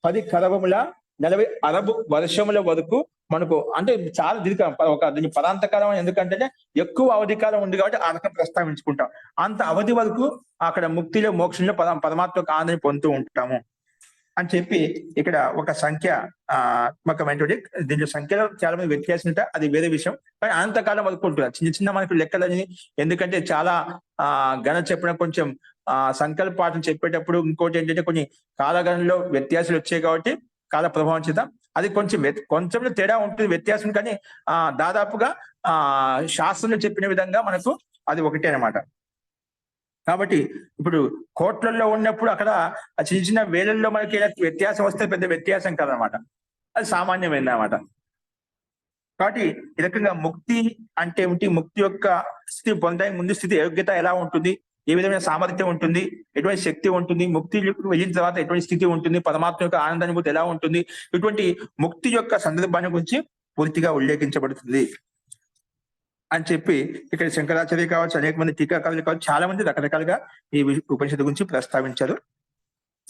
10 కరబముల 40 అరబ్ వర్షముల వరకు మనకు, అంటే చాలా దీర్ఘ దీని పరాంతకాలం ఎందుకంటే ఎక్కువ అవధి కాలం ఉంది కాబట్టి ఆ రకం ప్రస్తావించుకుంటాం. అంత అవధి వరకు అక్కడ ముక్తిలో మోక్షంలో పరమాత్మ ఆనందాన్ని పొందుతూ ఉంటాము అని చెప్పి ఇక్కడ ఒక సంఖ్యాత్మకమైనటువంటి, దీంట్లో సంఖ్యలో చాలా మంది వ్యత్యాసం ఉంటాయి, అది వేరే విషయం. కానీ అనంతకాలం వరకు ఉంటుంది. చిన్న మనకు లెక్కలని, ఎందుకంటే చాలా గణ చెప్పడం కొంచెం సంకల్పాఠం చెప్పేటప్పుడు ఇంకోటి ఏంటంటే కొన్ని కాలగణంలో వ్యత్యాసాలు వచ్చాయి కాబట్టి కాల ప్రభావం చేత అది కొంచెం తేడా ఉంటుంది, వ్యత్యాసం. కానీ దాదాపుగా శాస్త్రంలో చెప్పిన విధంగా మనకు అది ఒకటే అన్నమాట. కాబట్టి ఇప్పుడు కోట్లలో ఉన్నప్పుడు అక్కడ చిన్న వేలల్లో మనకి వ్యత్యాసం వస్తే పెద్ద వ్యత్యాసం కాదనమాట, అది సామాన్యమైంది అన్నమాట. కాబట్టి ఈ రకంగా ముక్తి అంటే ఏమిటి, ముక్తి యొక్క స్థితి పొందడానికి ముందు స్థితి యోగ్యత ఎలా ఉంటుంది, ఏ విధమైన సామర్థ్యం ఉంటుంది, ఎటువంటి శక్తి ఉంటుంది, ముక్తి వెళ్ళిన తర్వాత ఎటువంటి స్థితి ఉంటుంది, పరమాత్మ యొక్క ఆనందానుభూతి ఎలా ఉంటుంది, ఇటువంటి ముక్తి యొక్క సందర్భాన్ని గురించి పూర్తిగా ఉల్లేఖించబడుతుంది అని చెప్పి ఇక్కడ శంకరాచార్య కావచ్చు, అనేక మంది టీకాకారులు కావచ్చు, చాలా మంది రకరకాలుగా ఈ ఉపనిషత్తు గురించి ప్రస్తావించారు.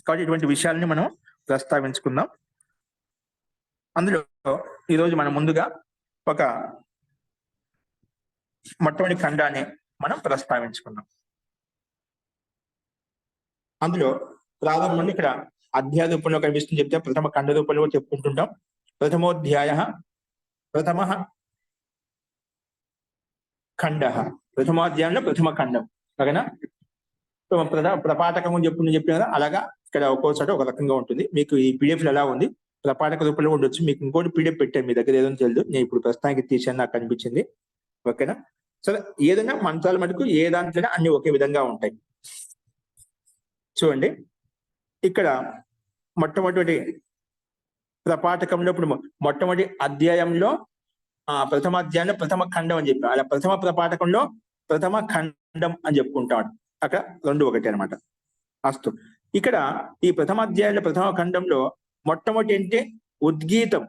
కాబట్టి ఇటువంటి విషయాలని మనం ప్రస్తావించుకుందాం. అందులో ఈరోజు మనం ముందుగా ఒక మొట్టమొదటి ఖండాన్ని మనం ప్రస్తావించుకున్నాం. అందులో ప్రారంభంలో ఇక్కడ అధ్యాయ రూపంలో కనిపిస్తుంది చెప్తే ప్రథమ ఖండ రూపంలో కూడా చెప్పుకుంటుంటాం. ప్రథమోధ్యాయ ప్రథమ ఖండ, ప్రథమాధ్యాయంలో ప్రథమ ఖండం. ఓకేనా? ప్రపాఠకం చెప్పిన కదా, అలాగా ఇక్కడ ఒక్కోసారి ఒక రకంగా ఉంటుంది. మీకు ఈ పీడిఎఫ్ ఎలా ఉంది, ప్రపాఠక రూపంలో ఉండొచ్చు. మీకు ఇంకోటి పీడిఎఫ్ పెట్టాను మీ దగ్గర, ఏదో తెలియదు, నేను ఇప్పుడు ప్రస్తుతానికి తీసాను, నాకు అనిపించింది. ఓకేనా? సరే, ఏదైనా మంత్రాల మటుకు ఏ దాంట్లో అన్ని ఒకే విధంగా ఉంటాయి. చూడండి, ఇక్కడ మొట్టమొదటి ప్రపాఠకంలో ఇప్పుడు మొట్టమొదటి అధ్యాయంలో ప్రథమ అధ్యాయంలో ప్రథమ ఖండం అని చెప్పి, అలా ప్రథమ ప్రపాఠకంలో ప్రథమ ఖండం అని చెప్పుకుంటాడు. అక్కడ రెండు ఒకటి అనమాట. అస్తు, ఇక్కడ ఈ ప్రథమ అధ్యాయంలో ప్రథమ ఖండంలో మొట్టమొదటి అంటే ఉద్గీతం,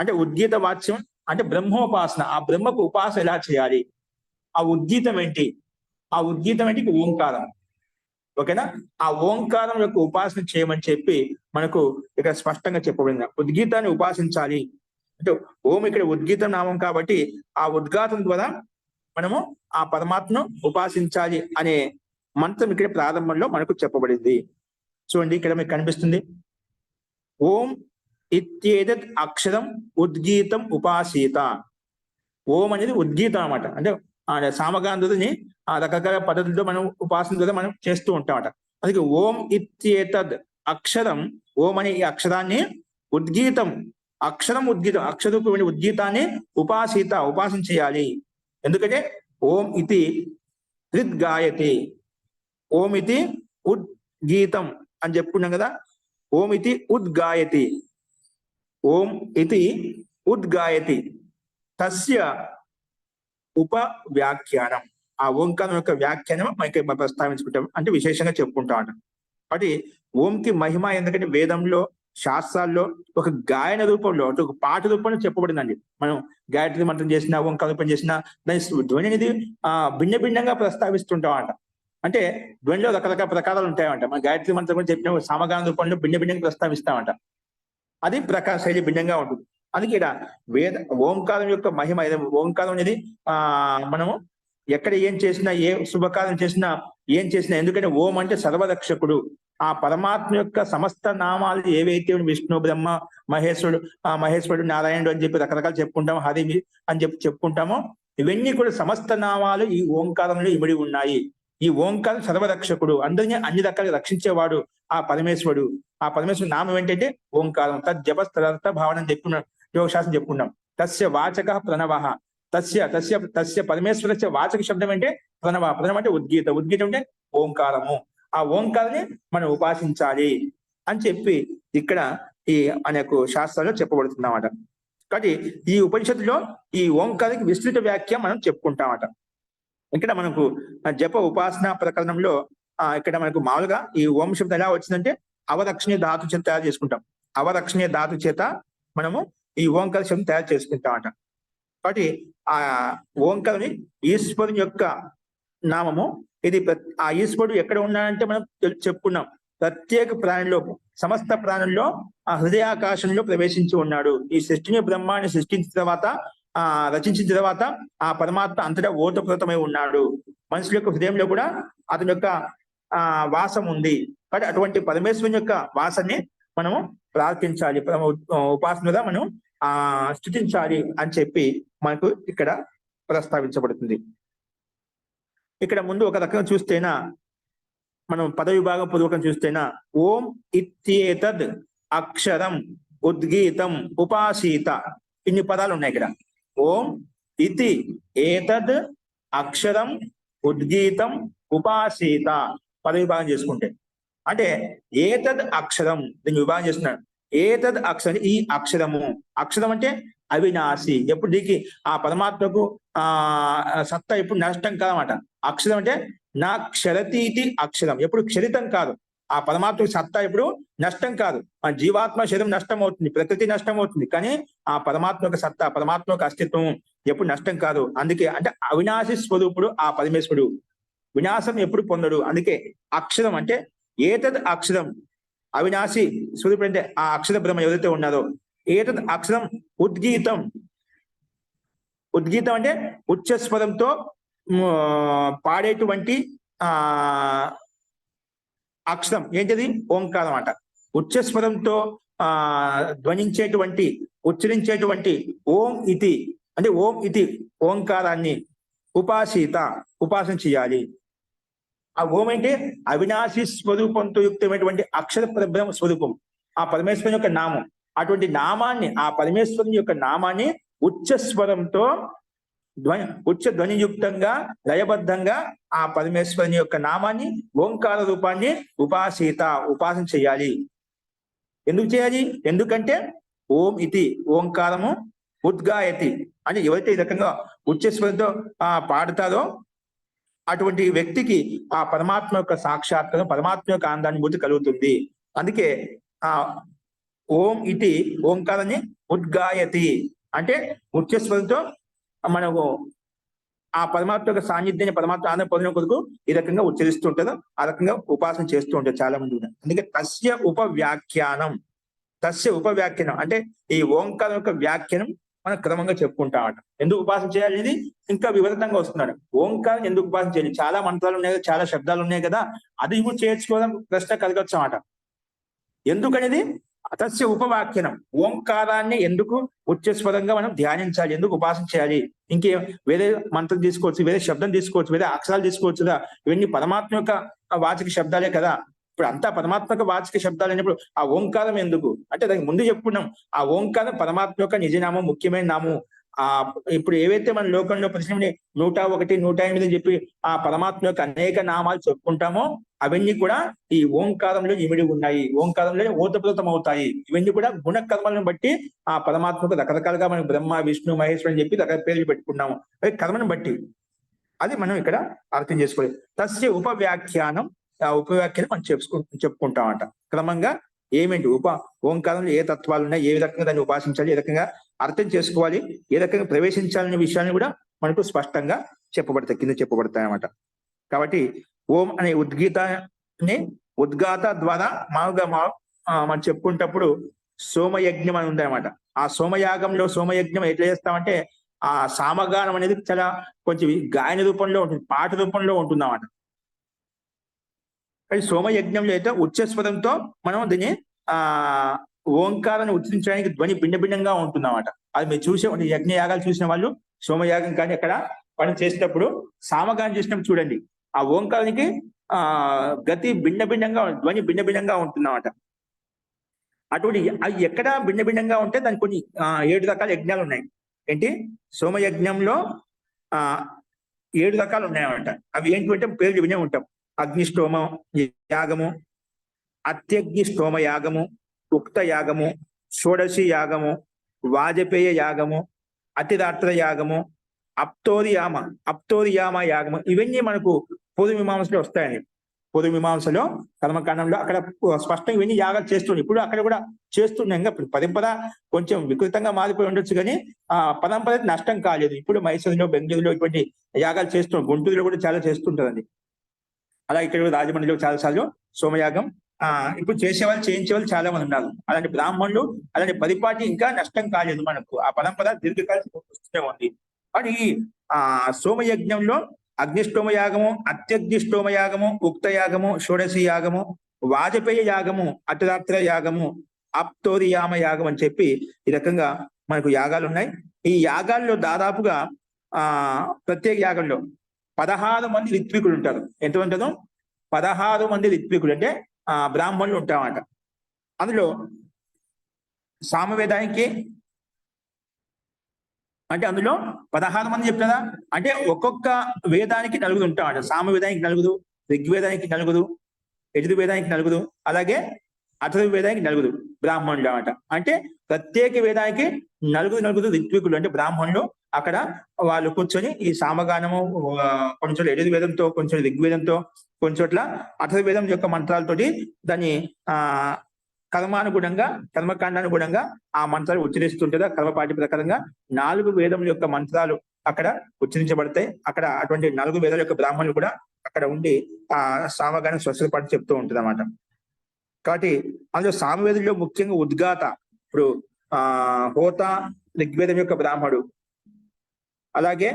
అంటే ఉద్గీత వాచ్యం అంటే బ్రహ్మోపాసన. ఆ బ్రహ్మకు ఉపాసన ఎలా చేయాలి, ఆ ఉద్గీతం ఏంటి, ఆ ఉద్గీతం ఏంటి ఓంకారం. ఓకేనా? ఆ ఓంకారం యొక్క ఉపాసన చేయమని చెప్పి మనకు ఇక్కడ స్పష్టంగా చెప్పబడింది. ఉద్గీతాన్ని ఉపాసించాలి అంటే ఓం ఇక్కడ ఉద్గీతం నామం కాబట్టి ఆ ఉద్గాతం ద్వారా మనము ఆ పరమాత్మను ఉపాసించాలి అనే మంత్రం ఇక్కడ ప్రారంభంలో మనకు చెప్పబడింది. చూడండి, ఇక్కడ మీకు కనిపిస్తుంది, ఓం ఇత్యేతత్ అక్షరం ఉద్గీతం ఉపాసీత. ఓం అనేది ఉద్గీతం అన్నమాట. అంటే సామగాంధుని ఆ రకరకాల పద్ధతులతో మనం ఉపాసన ద్వారా మనం చేస్తూ ఉంటామట. అందుకే ఓం ఇత్యేతద్ అక్షరం, ఓం అనే ఈ అక్షరాన్ని ఉద్గీతం, అక్షరం ఉద్గీతం, అక్షరూపమైన ఉద్గీతాన్ని ఉపాసీత ఉపాసన చేయాలి. ఎందుకంటే ఓం ఇది త్రిద్గాయతి, ఓం ఇది ఉద్గీతం అని చెప్పుకున్నాం కదా. ఓం ఇది ఉద్గాయతి, ఓం ఇది ఉద్గాయతి, తస్య ఉప వ్యాఖ్యానం. ఆ ఓంకారం యొక్క వ్యాఖ్యానం మనకి ప్రస్తావించుకుంటాం, అంటే విశేషంగా చెప్పుకుంటా ఉంటాం. కాబట్టి ఓంకి మహిమ ఎందుకంటే వేదంలో, శాస్త్రాల్లో ఒక గాయన రూపంలో, అంటే ఒక పాట రూపంలో చెప్పబడిందండి. మనం గాయత్రి మంత్రం చేసినా, ఓంకార రూపం చేసినా దాని ధ్వని అనేది భిన్న భిన్నంగా ప్రస్తావిస్తుంటాం అంట. అంటే ధ్వనిలో రకరకాల ప్రకారాలు ఉంటాయంట. మన గాయత్రి మంత్రం కూడా చెప్పిన సామగాన రూపంలో భిన్న భిన్నంగా ప్రస్తావిస్తామంట. అది ప్రకార శైలి భిన్నంగా ఉంటుంది. అందుకే ఇక్కడ వేద ఓంకారం యొక్క మహిమ, ఓంకారం అనేది మనము ఎక్కడ ఏం చేసినా, ఏ శుభకార్యం చేసినా, ఏం చేసినా, ఎందుకంటే ఓం అంటే సర్వరక్షకుడు. ఆ పరమాత్మ యొక్క సమస్త నామాలు ఏవైతే విష్ణు, బ్రహ్మ, మహేశ్వరుడు, నారాయణుడు అని చెప్పి రకరకాలు చెప్పుకుంటాము, హరి అని చెప్పి చెప్పుకుంటామో, ఇవన్నీ కూడా సమస్త నామాలు ఈ ఓంకారంలో ఇమిడి ఉన్నాయి. ఈ ఓంకారం సర్వరక్షకుడు, అందరినీ అన్ని రకాలుగా రక్షించేవాడు ఆ పరమేశ్వరుడు. ఆ పరమేశ్వరుడు నామం ఏంటంటే ఓంకారం. తజ్జపస్తదర్థ భావన చెప్పుకున్నాం, యోగశాస్త్రం చెప్పుకున్నాం. తస్య వాచక ప్రణవ, తస్య తస్య తస్య పరమేశ్వరస్య వాచక శబ్దం అంటే ప్రణవ, ప్రణవం అంటే ఉద్గీత, ఉద్గీతం అంటే ఓంకారము. ఆ ఓంకారాన్ని మనం ఉపాసించాలి అని చెప్పి ఇక్కడ ఈ అనేక శాస్త్రాల్లో చెప్పబడుతుందన్నమాట. కాబట్టి ఈ ఉపనిషత్తులో ఈ ఓంకారానికి విస్తృత వ్యాఖ్య మనం చెప్పుకుంటామట. ఇక్కడ మనకు జప ఉపాసన ప్రకరణంలో ఇక్కడ మనకు మామూలుగా ఈ ఓం శబ్దం ఎలా వచ్చిందంటే అవరక్షణీయ ధాతు చేత తయారు చేసుకుంటాం. అవరక్షణీయ ధాతు చేత మనము ఈ ఓంకార శబ్దం తయారు చేసుకుంటామట. కాబట్టి ఆ ఓంకారుని ఈశ్వరుని యొక్క నామము. ఇది ఆ ఈశ్వరుడు ఎక్కడ ఉన్నాడంటే మనం చెప్పుకున్నాం, ప్రత్యేక ప్రాణిలో, సమస్త ప్రాణుల్లో ఆ హృదయాకాశంలో ప్రవేశించి ఉన్నాడు. ఈ సృష్టిని, బ్రహ్మాన్ని సృష్టించిన తర్వాత, రచించిన తర్వాత ఆ పరమాత్మ అంతటా ఓతప్రోతమై ఉన్నాడు. మనుషుల యొక్క హృదయంలో కూడా అతని యొక్క వాసం ఉంది. కాబట్టి అటువంటి పరమేశ్వరుని యొక్క వాసాన్ని మనము ప్రార్థించాలి, ఉపాసనగా మనం స్తుతించాలి అని చెప్పి మనకు ఇక్కడ ప్రస్తావించబడుతుంది. ఇక్కడ ముందు ఒక రకంగా చూస్తేనా, మనం పద విభాగం పూర్వకం చూస్తేనా, ఓం ఇత్యేతద్ అక్షరం ఉద్గీతం ఉపాసీత, ఇన్ని పదాలు ఉన్నాయి ఇక్కడ. ఓం ఇతి ఏతద్ అక్షరం ఉద్గీతం ఉపాసీత పద విభాగం చేసుకుంటే, అంటే ఏతద్ అక్షరం, దీన్ని విభాగం చేస్తున్నాడు. ఏతద్ అక్షరం, ఈ అక్షరము. అక్షరం అంటే అవినాశి, ఎప్పుడు దీనికి ఆ పరమాత్మకు సత్తా ఎప్పుడు నష్టం కాదన్నమాట. అక్షరం అంటే నా క్షరతీతి అక్షరం, ఎప్పుడు క్షరితం కాదు. ఆ పరమాత్మ సత్తా ఎప్పుడు నష్టం కాదు. మన జీవాత్మ శరీరం నష్టం అవుతుంది, ప్రకృతి నష్టం అవుతుంది, కానీ ఆ పరమాత్మ యొక్క సత్తా, పరమాత్మ యొక్క అస్తిత్వం ఎప్పుడు నష్టం కాదు. అందుకే అంటే అవినాశి స్వరూపుడు ఆ పరమేశ్వరుడు, వినాశం ఎప్పుడు పొందడు. అందుకే అక్షరం అంటే ఏతద్ అక్షరం, అవినాశి స్వరూపుడు అంటే ఆ అక్షర బ్రహ్మ ఎవరైతే ఉన్నారో, ఏతద్ అక్షరం ఉద్గీతం. ఉద్గీతం అంటే ఉచ్చస్వరంతో పాడేటువంటి ఆ అక్షరం ఏంటిది? ఓంకారం అట. ఉచ్చస్వరంతో ధ్వనించేటువంటి, ఉచ్చరించేటువంటి ఓం ఇతి అంటే ఓం ఇతి ఓంకారాన్ని ఉపాసీత, ఉపాసన చేయాలి. ఆ ఓం అంటే అవినాశి స్వరూపంతో యుక్తమైనటువంటి అక్షర పరబ్రహ్మ స్వరూపం, ఆ పరమేశ్వరుని యొక్క నామం. అటువంటి నామాన్ని, ఆ పరమేశ్వరుని యొక్క నామాన్ని ఉచ్చస్వరంతో ఉచ్చ ధ్వనియుక్తంగా, లయబద్ధంగా ఆ పరమేశ్వరుని యొక్క నామాన్ని, ఓంకార రూపాన్ని ఉపాసీత, ఉపాసన చేయాలి. ఎందుకు చేయాలి? ఎందుకంటే ఓం ఇతి ఓంకారము ఉద్గాయతి అంటే ఎవరైతే ఈ రకంగా ఉచ్చస్వరంతో పాడుతారో అటువంటి వ్యక్తికి ఆ పరమాత్మ యొక్క సాక్షాత్కారం, పరమాత్మ యొక్క ఆనందానుభూతి కలుగుతుంది. అందుకే ఆ ఓం ఇతి ఓంకారాన్ని ఉద్గాయతి అంటే ఉచ్చస్వరంతో మనకు ఆ పరమాత్మ యొక్క సాన్నిధ్యాన్ని, పరమాత్మ ఆనందం పొందడం కొరకు ఈ రకంగా ఉచ్చరిస్తూ ఉంటారు, ఆ రకంగా ఉపాసన చేస్తూ ఉంటారు చాలా మంది. అందుకే తస్య ఉపవ్యాఖ్యానం, తస్య ఉపవ్యాఖ్యానం అంటే ఈ ఓంకారం యొక్క వ్యాఖ్యానం మనం క్రమంగా చెప్పుకుంటామట. ఎందుకు ఉపాసన చేయాలి ఇది ఇంకా వివరంగా వస్తున్నాడు. ఓంకారం ఎందుకు ఉపాసన చేయాలి? చాలా మంత్రాలు ఉన్నాయి కదా, చాలా శబ్దాలు ఉన్నాయి కదా, అది ఇప్పుడు చేర్చుకోవడం ప్రశ్న కలగచ్చు అన్నమాట. ఎందుకనేది తస్య ఉపవాఖ్యానం, ఓంకారాన్ని ఎందుకు ఉచ్చస్వరంగా మనం ధ్యానించాలి, ఎందుకు ఉపాసన చేయాలి, ఇంకే వేరే మంత్రం తీసుకోవచ్చు, వేరే శబ్దం తీసుకోవచ్చు, వేరే అక్షరాలు తీసుకోవచ్చు కదా, ఇవన్నీ పరమాత్మ యొక్క వాచిక శబ్దాలే కదా. ఇప్పుడు అంతా పరమాత్మక వాచిక శబ్దాలు అయినప్పుడు ఆ ఓంకారం ఎందుకు అంటే దానికి ముందు చెప్పుకున్నాం, ఆ ఓంకారం పరమాత్మ యొక్క నిజనామం, ముఖ్యమైన నామం. ఆ ఇప్పుడు ఏవైతే మన లోకంలో ప్రశ్న 101, 108 అని చెప్పి ఆ పరమాత్మ యొక్క అనేక నామాలు చెప్పుకుంటామో అవన్నీ కూడా ఈ ఓంకారంలో ఇమిడి ఉన్నాయి, ఓంకారంలో ఓతప్రోతం అవుతాయి. ఇవన్నీ కూడా గుణకర్మలను బట్టి ఆ పరమాత్మకు రకరకాలుగా మనం బ్రహ్మ, విష్ణు, మహేశ్వరు అని చెప్పి రకరకాల పేర్లు పెట్టుకున్నాము, అవి కర్మను బట్టి. అది మనం ఇక్కడ అర్థం చేసుకోవాలి. తస్య ఉపవ్యాఖ్యానం, ఆ ఉపవ్యాఖ్యానం మనం చెప్పుకుంటామంట క్రమంగా. ఏమేంటి ఓంకారంలో ఏ తత్వాలు ఉన్నాయి, ఏ రకంగా దాన్ని ఉపాసించాలి, ఏ రకంగా అర్థం చేసుకోవాలి, ఏ రకంగా ప్రవేశించాలనే విషయాన్ని కూడా మనకు స్పష్టంగా చెప్పబడతాయి, కింద చెప్పబడతాయి అన్నమాట. కాబట్టి ఓం అనే ఉద్గీతాన్ని ఉద్గాత ద్వారా మామూలుగా మనం చెప్పుకుంటప్పుడు సోమయజ్ఞం అని ఉందన్నమాట. ఆ సోమయాగంలో సోమయజ్ఞం ఎట్లా చేస్తామంటే ఆ సామగానం అనేది చాలా కొంచెం గాయన రూపంలో ఉంటుంది, పాట రూపంలో ఉంటుంది అన్నమాట. కానీ సోమయజ్ఞంలో అయితే ఉచ్చస్వరంతో మనం దీన్ని ఓంకారాన్ని ఉచ్చరించడానికి ధ్వని భిన్న భిన్నంగా ఉంటుందన్నమాట. అది మీరు చూసే యజ్ఞ యాగాలు చూసిన వాళ్ళు సోమయాగం కానీ అక్కడ పని చేసేటప్పుడు సామగానం చేసినప్పుడు చూడండి, ఆ ఓంకారానికి గతి భిన్న భిన్నంగా, ధ్వని భిన్న భిన్నంగా ఉంటుందన్నమాట. అటువంటి అవి ఎక్కడ భిన్న భిన్నంగా ఉంటే దానికి కొన్ని 7 రకాల యజ్ఞాలు ఉన్నాయి. ఏంటి? సోమయజ్ఞంలో 7 రకాలు ఉన్నాయన్నమాట. అవి ఏంటి అంటే పేర్లు వినే ఉంటాం. అగ్నిష్టోమ యాగము, అత్యగ్నిష్టోమ యాగము, ఉక్త యాగము, షోడశి యాగము, వాజపేయ యాగము, అతిరాత్ర యాగము, అప్తోరియామ యాగము. ఇవన్నీ మనకు పూర్వ మీమాంసలో వస్తాయండి. పూర్వ మీమాంసలో కర్మకాండంలో అక్కడ స్పష్టంగా ఇవన్నీ యాగాలు చేస్తున్నాయి. ఇప్పుడు అక్కడ కూడా చేస్తున్నాయి. ఇంకా పరంపర కొంచెం వికృతంగా మారిపోయి ఉండొచ్చు, కానీ పరంపర నష్టం కాలేదు. ఇప్పుడు మైసూరులో, బెంగళూరులో ఇటువంటి యాగాలు చేస్తున్నాం, గుంటూరులో కూడా చాలా చేస్తుంటారండి. అలా ఇక్కడ రాజమండ్రిలో చాలా సార్లు సోమయాగం ఇప్పుడు చేసేవాళ్ళు, చేయించేవాళ్ళు చాలా మంది ఉన్నారు. అలాంటి బ్రాహ్మణులు, అలాంటి పరిపాటి ఇంకా నష్టం కాలేదు మనకు. ఆ పరంపర దీర్ఘకాలం వస్తూనే ఉంది. కానీ సోమయజ్ఞంలో అగ్నిష్టోమ యాగము, అత్యగ్నిష్టోమ యాగము, ఉక్త యాగము, షోడశి యాగము, వాజపేయ యాగము, అతిరాత్ర యాగము, అప్తోరియామ యాగం అని చెప్పి ఈ రకంగా మనకు యాగాలు ఉన్నాయి. ఈ యాగాల్లో దాదాపుగా ప్రత్యేక యాగంలో 16 మంది రిత్వికులు ఉంటారు. ఎంతమంది ఉంటారు? 16 మంది రిత్వికులు అంటే బ్రాహ్మణులు ఉంటామట. అందులో సామవేదానికి అంటే అందులో 16 మంది చెప్తారా అంటే ఒక్కొక్క వేదానికి 4 ఉంటామట. సామవేదానికి 4, ఋగ్వేదానికి 4, యజుర్వేదానికి 4, అలాగే అథర్వ వేదానికి నలుగురు బ్రాహ్మణులు అన్నమాట. అంటే ప్రత్యేక వేదానికి నలుగురు ఋత్వికులు అంటే బ్రాహ్మణులు అక్కడ వాళ్ళు కూర్చొని ఈ సామగానము కొంచెం యజుర్వేదంతో, కొంచెం ఋగ్వేదంతో, కొంచెం చోట్ల అథర్వవేదం యొక్క మంత్రాలతోటి దాన్ని కర్మకాండానుగుణంగా ఆ మంత్రాలు ఉచ్చరిస్తుంటారు. కర్మపాఠి ప్రకారంగా 4 వేదం యొక్క మంత్రాలు అక్కడ ఉచ్చరించబడతాయి. అక్కడ అటువంటి 4 వేదాల యొక్క బ్రాహ్మణులు కూడా అక్కడ ఉండి ఆ సామగానం స్వస్తి పాటు చెప్తూ ఉంటుంది అన్నమాట. కాబట్టి అందులో సామవేదంలో ముఖ్యంగా ఉద్గాత, ఇప్పుడు హోత ఋగ్వేదం యొక్క బ్రాహ్మడు, అలాగే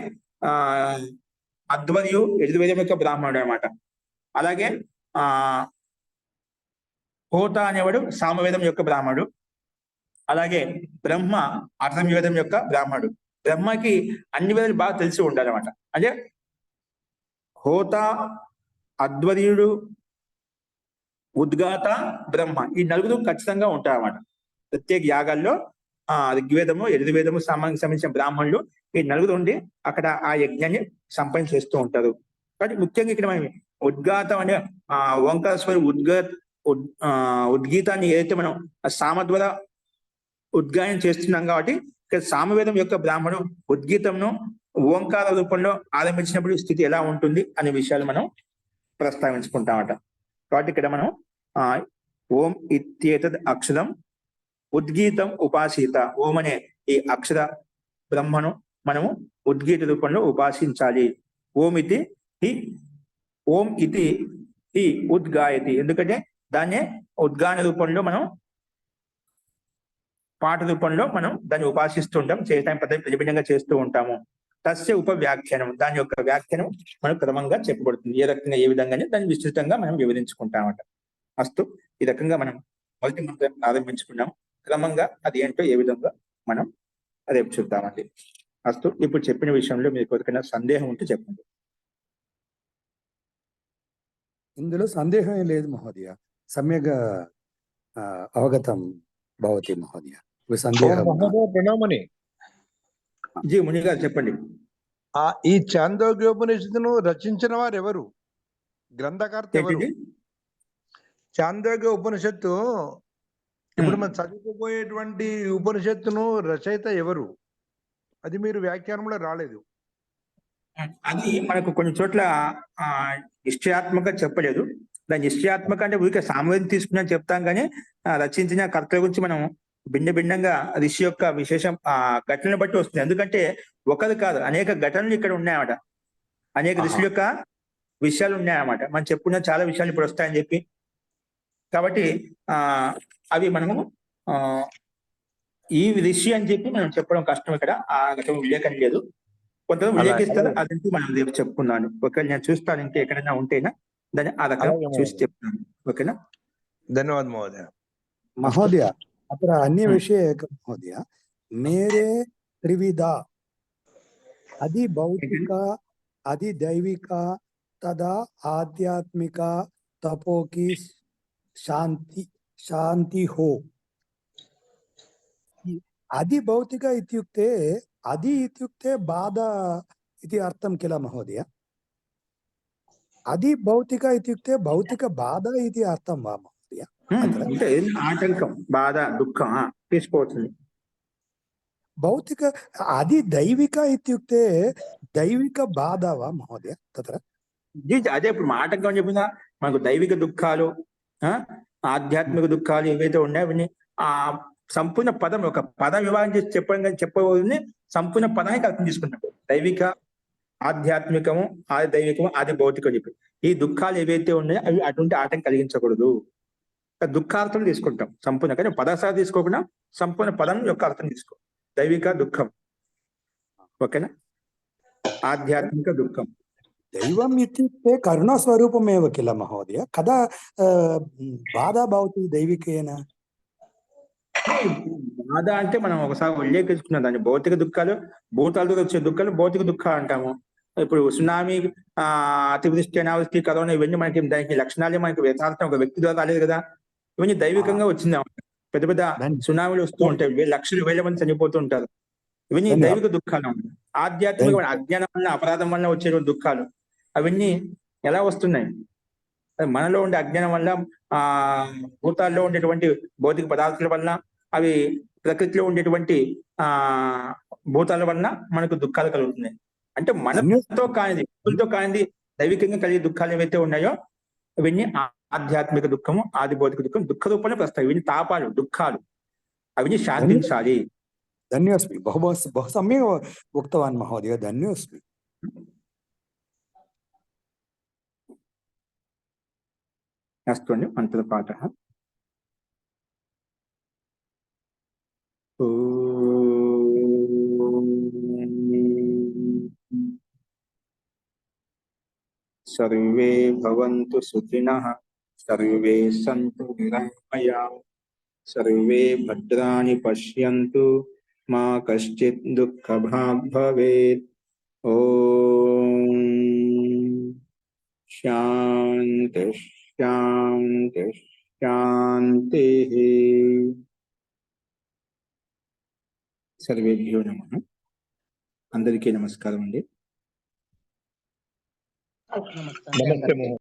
అధ్వర్యు యజుర్వేదం యొక్క బ్రాహ్మణుడు అనమాట. అలాగే హోత అనేవాడు సామవేదం యొక్క బ్రాహ్మణుడు. అలాగే బ్రహ్మ అథర్వవేదం యొక్క బ్రాహ్మణుడు. బ్రహ్మకి అన్ని వేదాలు బాగా తెలిసి ఉండాలన్నమాట. అంటే హోత, అధ్వర్యుడు, ఉద్గాత, బ్రహ్మ ఈ నలుగురు ఖచ్చితంగా ఉంటారన్నమాట. ప్రత్యేక యాగాల్లో ఋగ్వేదము, యజుర్వేదము, సామానికి సంబంధించిన బ్రాహ్మణులు ఈ నలుగురు ఉండి అక్కడ ఆ యజ్ఞాన్ని సంపన్న చేస్తూ ఉంటారు. కాబట్టి ముఖ్యంగా ఇక్కడ మనం ఉద్గాతం అనే ఓంకారేశ్వరి ఉద్గీతాన్ని ఏదైతే మనం సామ ద్వారా ఉద్గాయం చేస్తున్నాం కాబట్టి ఇక్కడ సామవేదం యొక్క బ్రాహ్మణుడు ఉద్గీతంను ఓంకార రూపంలో ఆరంభించినప్పుడు స్థితి ఎలా ఉంటుంది అనే విషయాలు మనం ప్రస్తావించుకుంటామట. కాబట్టి ఇక్కడ మనం ఓం ఇత్యేతద్ అక్షరం ఉద్గీతం ఉపాసీత, ఓం అనే ఈ అక్షర బ్రహ్మను మనము ఉద్గీత రూపంలో ఉపాసించాలి. ఓం ఇది హి ఉద్గాయతి, ఎందుకంటే దాన్నే ఉద్గాన రూపంలో మనం పాట రూపంలో మనం దాన్ని ఉపాసిస్తుంటాం, చేయటానికి పద్ధతి ప్రతిభిన్నంగా చేస్తూ ఉంటాము. తస్య ఉపవ్యాఖ్యానం, దాని యొక్క వ్యాఖ్యానం మనం క్రమంగా చెప్పబడుతుంది. ఏ రకంగా ఏ విధంగానే దాన్ని విస్తృతంగా మనం వివరించుకుంటామట. అస్తు, ఈ రకంగా మనం మొదటి మంత్రం ప్రారంభించుకున్నాం. క్రమంగా అది ఏంటో ఏ విధంగా మనం రేపు చూద్దామండి. అస్తు, ఇప్పుడు చెప్పిన విషయంలో మీకు ఎవరికైనా సందేహం ఉంటే చెప్పండి. ఇందులో సందేహం లేదు మహోదయ, సమ్యక్ అవగతం భవతి మహోదయ. సందేహం ప్రణామని. జీ ముని గారు చెప్పండి. ఈ చాందోగ్యోపనిషత్తును రచించిన వారు ఎవరు? గ్రంథకర్త ఎవరు? చాందోగ్య ఉపనిషత్తు ఇప్పుడు మనం చదువుకోబోయేటువంటి ఉపనిషత్తును రచయిత ఎవరు? అది మీరు వ్యాఖ్యానంలో రాలేదు. అది మనకు కొన్ని చోట్ల నిశ్చయాత్మక చెప్పలేదు. దాని నిశ్చయాత్మక అంటే ఊరికే సామవేదం తీసుకున్నా చెప్తాం, కానీ రచించిన కర్తల గురించి మనం భిన్నంగా ఋషి యొక్క విశేషం ఘటనలు బట్టి వస్తుంది. ఎందుకంటే ఒకరు కాదు, అనేక ఘటనలు ఇక్కడ ఉన్నాయన్నమాట. అనేక ఋషుల యొక్క విషయాలు ఉన్నాయన్నమాట. మనం చెప్పుకున్న చాలా విషయాలు ఇప్పుడు వస్తాయని చెప్పి, కాబట్టి అవి మనము ఈ ఋషి అని చెప్పి మనం చెప్పడం కష్టం. ఇక్కడ ఆ ఘటన ఉల్లేఖం లేదు. కొంతమంది ఉల్లేఖిస్తారు, అదంతా మనం రేపు చెప్పుకున్నాను. ఒకవేళ నేను చూస్తాను ఇంకా ఎక్కడైనా ఉంటేనా దాన్ని ఆ రకంగా చూసి చెప్తాను. ఓకేనా? ధన్యవాद మహోదయ. మహోదయ అక్కడ అన్య విషయ మహోదయ, మేరే త్రివిధ, అది భౌతిక, అది దైవిక, తదా ఆధ్యాత్మిక తపోకి శాంతి హో. అది భౌతిక ఇత్యుక్తే అది ఇత్యుక్తే బాధ ఇది అర్థం కిల మహోదయ? అది భౌతిక ఇత్యుక్తే భౌతిక బాధ ఇది అర్థం వా మహోదయ? అంటే ఆటంకం, బాధ, దుఃఖం తీసుకోవచ్చు. భౌతిక అది దైవిక ఇత్యుక్తే దైవిక బాధ వా మహోదయ తత్ర? అదే ఇప్పుడు ఆటంకం అని చెప్పిందా, మనకు దైవిక దుఃఖాలు, ఆధ్యాత్మిక దుఃఖాలు ఏవైతే ఉన్నాయో అవన్నీ సంపూర్ణ పదం, ఒక పద విభాగం చేసి చెప్పబోతుంది. సంపూర్ణ పదానికి అర్థం తీసుకుంటాం. దైవిక, ఆధ్యాత్మికము, ఆది దైవికము, ఆది భౌతికం చెప్పి ఈ దుఃఖాలు ఏవైతే ఉన్నాయో అవి అటువంటి ఆటంకం కలిగించకూడదు. దుఃఖార్థం తీసుకుంటాం సంపూర్ణ, కానీ పదసారి తీసుకోకుండా సంపూర్ణ పదం యొక్క అర్థం తీసుకో. దైవిక దుఃఖం, ఓకేనా? ఆధ్యాత్మిక దుఃఖం. దైవం ఇత్యుక్తే కరుణా స్వరూపమేవ కిల మహోదయ, కదా బాధ భవతి దైవికేన? బాధ అంటే మనం ఒకసారి ఉల్లేఖించుకున్నాం దాన్ని. భౌతిక దుఃఖాలు, భూతాలతో వచ్చే దుఃఖాలు భౌతిక దుఃఖాలు అంటాము. ఇప్పుడు సునామీ, అతివృష్టి, అనావృష్టి, కరోనా ఇవన్నీ మనకి దానికి లక్షణాలే మనకి యథార్థం ఒక వ్యక్తి ద్వారా రాలేదు కదా. ఇవన్నీ దైవికంగా వచ్చింది. పెద్ద పెద్ద సునామీలు వస్తూ ఉంటాయి, లక్షలు వేల మంది చనిపోతూ ఉంటారు. ఇవన్నీ దైవిక దుఃఖాలు. ఆధ్యాత్మిక అజ్ఞానం వల్ల, అపరాధం వల్ల వచ్చే దుఃఖాలు అవన్నీ ఎలా వస్తున్నాయి? మనలో ఉండే అజ్ఞానం వల్ల, ఆ భూతాల్లో ఉండేటువంటి భౌతిక పదార్థాల వలన, అవి ప్రకృతిలో ఉండేటువంటి ఆ భూతాల వలన మనకు దుఃఖాలు కలుగుతున్నాయి. అంటే మనతో కానిది, భూతులతో కానిది, దైవికంగా కలిగే దుఃఖాలు ఏవైతే ఉన్నాయో ఇవన్నీ ఆధ్యాత్మిక దుఃఖము, ఆది భౌతిక దుఃఖం, దుఃఖ రూపంలో వస్తాయి. ఇవన్నీ తాపాలు, దుఃఖాలు, అవన్నీ శాంతించాలి. धन्योऽस्मि बहु बहु बहु सम्यक् उक्तवान् महोदय, धन्योऽस्मि। अस्तु अंడి, మంత్రపాఠः। सर्वे भवन्तु सुखिनः, सर्वे सन्तु निरामयाः, सर्वे भद्राणि पश्यन्तु, मा कश्चित् दुःखभाग् भवेत्। ॐ शान्ति शान्ति शान्तिः। सर्वेभ्यो नमः। అందరికీ నమస్కారం అండి। నమస్కారం.